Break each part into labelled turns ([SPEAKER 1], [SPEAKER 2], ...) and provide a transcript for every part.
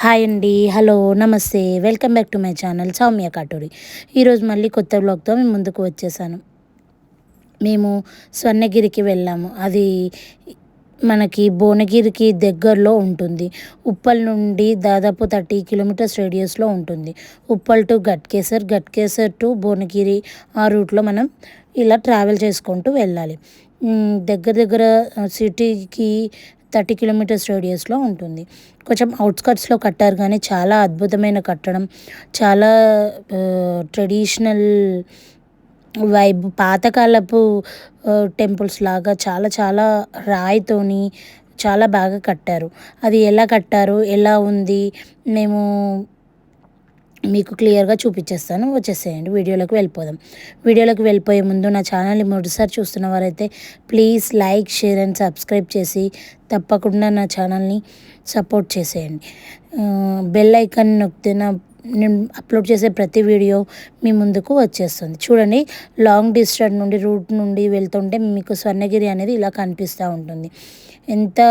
[SPEAKER 1] Hi అండి. Hello, నమస్తే. Welcome back to my channel Soumya Katuri. ఈరోజు మళ్ళీ కొత్త వ్లాగ్తో మేము ముందుకు వచ్చేసాను. మేము స్వర్ణగిరికి వెళ్ళాము. అది మనకి భువనగిరికి దగ్గరలో ఉంటుంది. ఉప్పల్ నుండి దాదాపు 30 కిలోమీటర్స్ రేడియస్లో ఉంటుంది. ఉప్పల్ టు గట్కేసర్, గట్కేసర్ టు భువనగిరి, ఆ రూట్లో మనం ఇలా ట్రావెల్ చేసుకుంటూ వెళ్ళాలి. దగ్గర దగ్గర సిటీకి 30 కిలోమీటర్స్ రేడియస్లో ఉంటుంది. కొంచెం అవుట్స్కట్స్లో కట్టారు కానీ చాలా అద్భుతమైన కట్టడం, చాలా ట్రెడిషనల్ వైబ్, పాతకాలపు టెంపుల్స్ లాగా చాలా చాలా రాయితోని చాలా బాగా కట్టారు. అది ఎలా కట్టారు, ఎలా ఉంది, మేము మీకు క్లియర్గా చూపించేస్తాను. వచ్చేసేయండి, వీడియోలోకి వెళ్ళిపోదాం. వీడియోలోకి వెళ్ళిపోయే ముందు నా ఛానల్ని మొదటిసారి చూస్తున్న వారైతే please like, share and subscribe చేసి తప్పకుండా నా ఛానల్ని సపోర్ట్ చేసేయండి. బెల్ ఐకాన్ నొక్కితే నేను అప్లోడ్ చేసే ప్రతి వీడియో మీ ముందుకు వచ్చేస్తుంది. చూడండి, లాంగ్ డిస్టెన్స్ నుండి రూట్ నుండి వెళ్తుంటే మీకు స్వర్ణగిరి అనేది ఇలా కనిపిస్తూ ఉంటుంది. ఎంత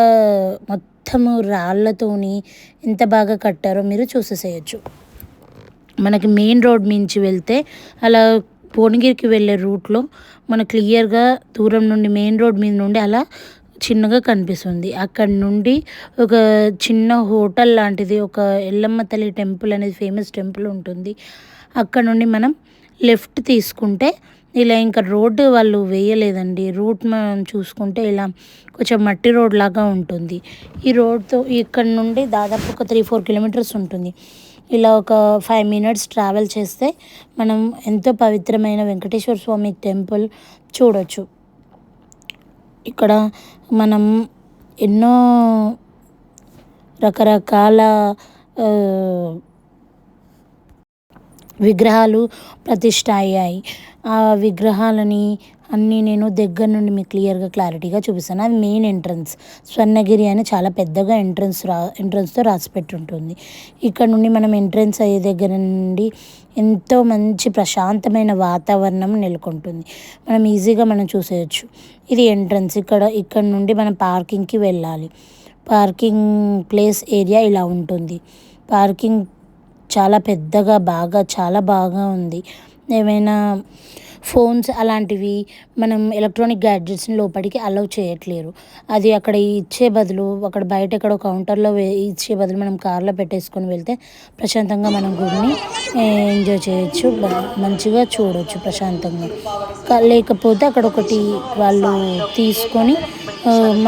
[SPEAKER 1] మొత్తము రాళ్ళతోని ఎంత బాగా కట్టారో మీరు చూసేసేయచ్చు. మనకి మెయిన్ రోడ్ మించి వెళ్తే అలా భువనగిరికి వెళ్ళే రూట్లో మనకు క్లియర్గా దూరం నుండి మెయిన్ రోడ్ మీద నుండి అలా చిన్నగా కనిపిస్తుంది. అక్కడ నుండి ఒక చిన్న హోటల్ లాంటిది, ఒక ఎల్లమ్మ తల్లి టెంపుల్ అనేది ఫేమస్ టెంపుల్ ఉంటుంది. అక్కడ నుండి మనం లెఫ్ట్ తీసుకుంటే ఇలా ఇంకా రోడ్డు వాళ్ళు వేయలేదండి. రూట్ మనం చూసుకుంటే ఇలా కొంచెం మట్టి రోడ్ లాగా ఉంటుంది. ఈ రోడ్తో ఇక్కడ నుండి దాదాపు ఒక 3-4 కిలోమీటర్స్ ఉంటుంది. ఇలా ఒక 5 మినిట్స్ ట్రావెల్ చేస్తే మనం ఎంతో పవిత్రమైన వెంకటేశ్వర స్వామి టెంపుల్ చూడొచ్చు. ఇక్కడ మనం ఎన్నో రకరకాల విగ్రహాలు ప్రతిష్ఠ అయ్యాయి. ఆ విగ్రహాలని అన్నీ నేను దగ్గర నుండి మీకు క్లారిటీగా చూపిస్తాను. అది మెయిన్ ఎంట్రన్స్. స్వర్ణగిరి అని చాలా పెద్దగా ఎంట్రన్స్తో రాసిపెట్టి ఉంటుంది. ఇక్కడ నుండి మనం ఎంట్రన్స్ అయ్యే దగ్గర నుండి ఎంతో మంచి ప్రశాంతమైన వాతావరణం నెలకొంటుంది. మనం ఈజీగా చూసేయచ్చు. ఇది ఎంట్రన్స్. ఇక్కడ నుండి మనం పార్కింగ్కి వెళ్ళాలి. పార్కింగ్ ప్లేస్ ఏరియా ఇలా ఉంటుంది. పార్కింగ్ చాలా పెద్దగా చాలా బాగా ఉంది. ఏమైనా ఫోన్స్ అలాంటివి మనం ఎలక్ట్రానిక్ గ్యాడ్జెట్స్ని లోపలికి అలౌ చేయట్లేరు. అది అక్కడ ఇచ్చే బదులు, అక్కడ బయట ఎక్కడో కౌంటర్లో ఇచ్చే బదులు మనం కార్లో పెట్టేసుకొని వెళ్తే ప్రశాంతంగా మనం గుడిని ఎంజాయ్ చేయొచ్చు, మంచిగా చూడవచ్చు ప్రశాంతంగా. లేకపోతే అక్కడ ఒకటి వాళ్ళు తీసుకొని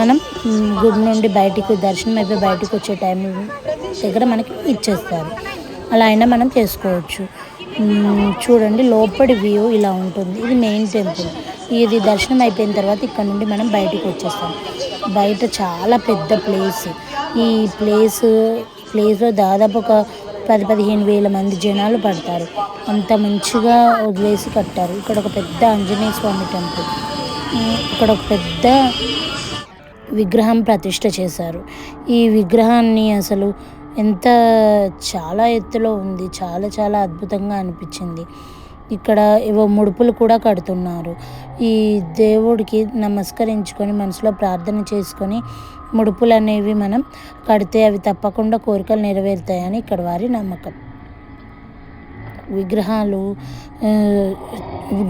[SPEAKER 1] మనం గుడి నుండి దర్శనం అయిపోయి బయటికి వచ్చే టైం దగ్గర మనకి ఇచ్చేస్తారు. అలా అయినా మనం చేసుకోవచ్చు. చూడండి, లోపలి వ్యూ ఇలా ఉంటుంది. ఇది మెయిన్ టెంపుల్. ఇది దర్శనం అయిపోయిన తర్వాత ఇక్కడ నుండి మనం బయటికి వచ్చేస్తాం. బయట చాలా పెద్ద ప్లేస్. ఈ ప్లేస్లో దాదాపు ఒక 10-15 వేల మంది జనాలు పడతారు. అంత మంచిగా వదిలేసి కట్టారు. ఇక్కడ ఒక పెద్ద ఆంజనేయ స్వామి టెంపుల్. ఇక్కడ ఒక పెద్ద విగ్రహం ప్రతిష్ఠ చేశారు. ఈ విగ్రహాన్ని అసలు చాలా ఎత్తులో ఉంది. చాలా చాలా అద్భుతంగా అనిపించింది. ఇక్కడ ఏవో ముడుపులు కూడా కడుతున్నారు. ఈ దేవుడికి నమస్కరించుకొని మనసులో ప్రార్థన చేసుకొని ముడుపులు అనేవి మనం కడితే అవి తప్పకుండా కోరికలు నెరవేరుతాయని ఇక్కడ వారి నమ్మకం. విగ్రహాలు,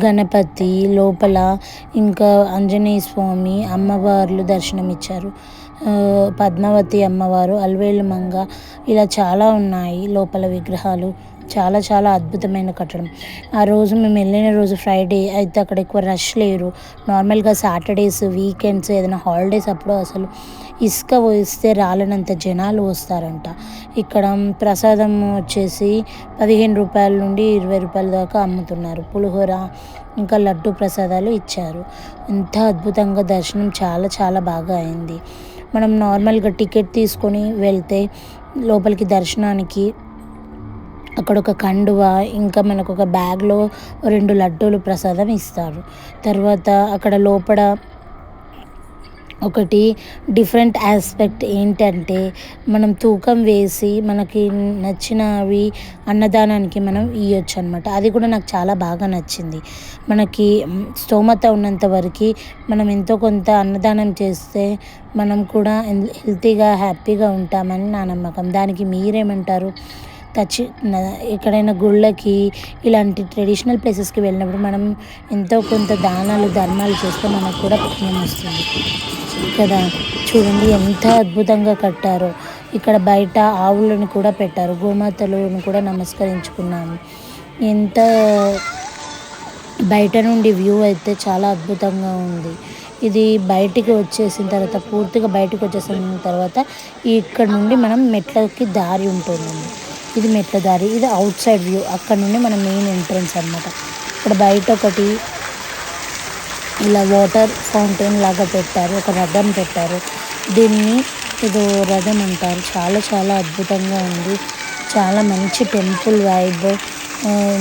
[SPEAKER 1] గణపతి లోపల, ఇంకా ఆంజనేయ స్వామి, అమ్మవార్లు దర్శనమిచ్చారు. పద్మావతి అమ్మవారు, అలవేలు మంగ, ఇలా చాలా ఉన్నాయి లోపల విగ్రహాలు. చాలా చాలా అద్భుతమైన కట్టడం. ఆ రోజు మేము వెళ్ళిన రోజు ఫ్రైడే అయితే అక్కడ ఎక్కువ రష్ లేరు. నార్మల్గా సాటర్డేస్, వీకెండ్స్, ఏదైనా హాలిడేస్ అప్పుడు అసలు ఇసుక పోస్తే రాలనంత జనాలు వస్తారంట. ఇక్కడ ప్రసాదం వచ్చేసి 15 రూపాయల నుండి 20 రూపాయల దాకా అమ్ముతున్నారు. పులిహోర ఇంకా లడ్డు ప్రసాదాలు ఇచ్చారు. ఎంత అద్భుతంగా దర్శనం చాలా చాలా బాగా అయింది. మనం నార్మల్గా టికెట్ తీసుకొని వెళ్తే లోపలికి దర్శనానికి అక్కడ ఒక కండువ, ఇంకా మనకు ఒక బ్యాగ్లో 2 లడ్డూలు ప్రసాదం ఇస్తారు. తర్వాత అక్కడ లోపల ఒకటి డిఫరెంట్ ఆస్పెక్ట్ ఏంటంటే మనం తూకం వేసి మనకి నచ్చినవి అన్నదానానికి మనం ఇవ్వచ్చు అనమాట. అది కూడా నాకు చాలా బాగా నచ్చింది. మనకి స్తోమత ఉన్నంత వరకు మనం ఎంతో కొంత అన్నదానం చేస్తే మనం కూడా హెల్తీగా హ్యాపీగా ఉంటామని నా నమ్మకం. దానికి మీరేమంటారు? ఎక్కడైనా గుళ్ళకి ఇలాంటి ట్రెడిషనల్ ప్లేసెస్కి వెళ్ళినప్పుడు మనం ఎంతో కొంత దానాలు ధర్మాలు చేస్తే మనకు కూడా పుణ్యం వస్తుంది కదా. చూడండి ఎంత అద్భుతంగా కట్టారో. ఇక్కడ బయట ఆవులను కూడా పెట్టారు, గోమాతలను కూడా నమస్కరించుకున్నాము. ఎంత బయట నుండి వ్యూ అయితే చాలా అద్భుతంగా ఉంది. ఇది బయటికి వచ్చేసిన తర్వాత, పూర్తిగా బయటికి వచ్చేసిన తర్వాత ఇక్కడ నుండి మనం మెట్లకి దారి ఉంటుందండి. ఇది మెట్ల దారి, ఇది అవుట్ సైడ్ వ్యూ. అక్కడ నుండి మన మెయిన్ ఎంట్రన్స్ అనమాట. ఇక్కడ బయట ఒకటి ఇలా వాటర్ ఫౌంటైన్ లాగా పెట్టారు, ఒక రథం పెట్టారు. దీన్ని ఏదో రథం అంటారు. చాలా చాలా అద్భుతంగా ఉంది. చాలా మంచి టెంపుల్ వైబ్.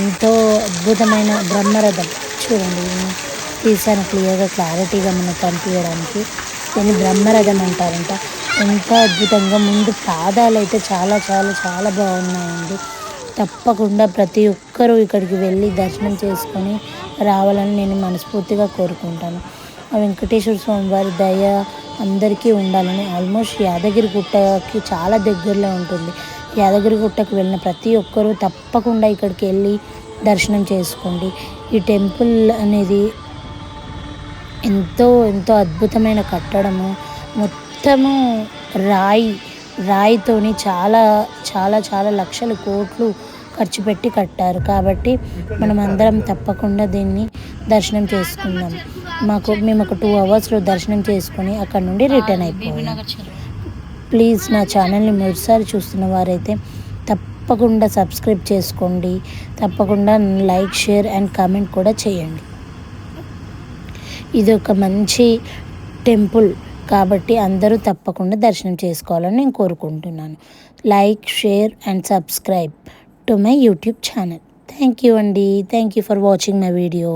[SPEAKER 1] ఎంతో అద్భుతమైన బ్రహ్మరథం. చూడండి, తీసాను క్లియర్గా క్లారిటీగా మనకు కనిపించడానికి. దీన్ని బ్రహ్మరథం అంటారంట. ఎంత అద్భుతంగా ముందు పాదాలు అయితే చాలా చాలా చాలా బాగున్నాయండి. తప్పకుండా ప్రతి ఒక్కరూ ఇక్కడికి వెళ్ళి దర్శనం చేసుకొని రావాలని నేను మనస్ఫూర్తిగా కోరుకుంటాను. ఆ వెంకటేశ్వర స్వామి వారి దయ అందరికీ ఉండాలని. ఆల్మోస్ట్ యాదగిరి గుట్టకి చాలా దగ్గరలో ఉంటుంది. యాదగిరి గుట్టకు వెళ్ళిన ప్రతి ఒక్కరూ తప్పకుండా ఇక్కడికి వెళ్ళి దర్శనం చేసుకోండి. ఈ టెంపుల్ అనేది ఎంతో ఎంతో అద్భుతమైన కట్టడము. మొత్తము రాయితోని చాలా చాలా చాలా లక్షల కోట్లు ఖర్చు పెట్టి కట్టారు. కాబట్టి మనం అందరం తప్పకుండా దీన్ని దర్శనం చేసుకుందాం. మేము ఒక 2 అవర్స్లో దర్శనం చేసుకొని అక్కడ నుండి రిటర్న్ అయిపోయాం. ప్లీజ్ నా ఛానల్ని మొదటిసారి చూస్తున్న వారైతే తప్పకుండా సబ్స్క్రైబ్ చేసుకోండి. తప్పకుండా లైక్, షేర్ అండ్ కామెంట్ కూడా చేయండి. ఇది ఒక మంచి టెంపుల్ కాబట్టి అందరూ తప్పకుండా దర్శనం చేసుకోవాలని నేను కోరుకుంటున్నాను. Like, share and subscribe to my YouTube channel. Thank you అండి. Thank you for watching my video.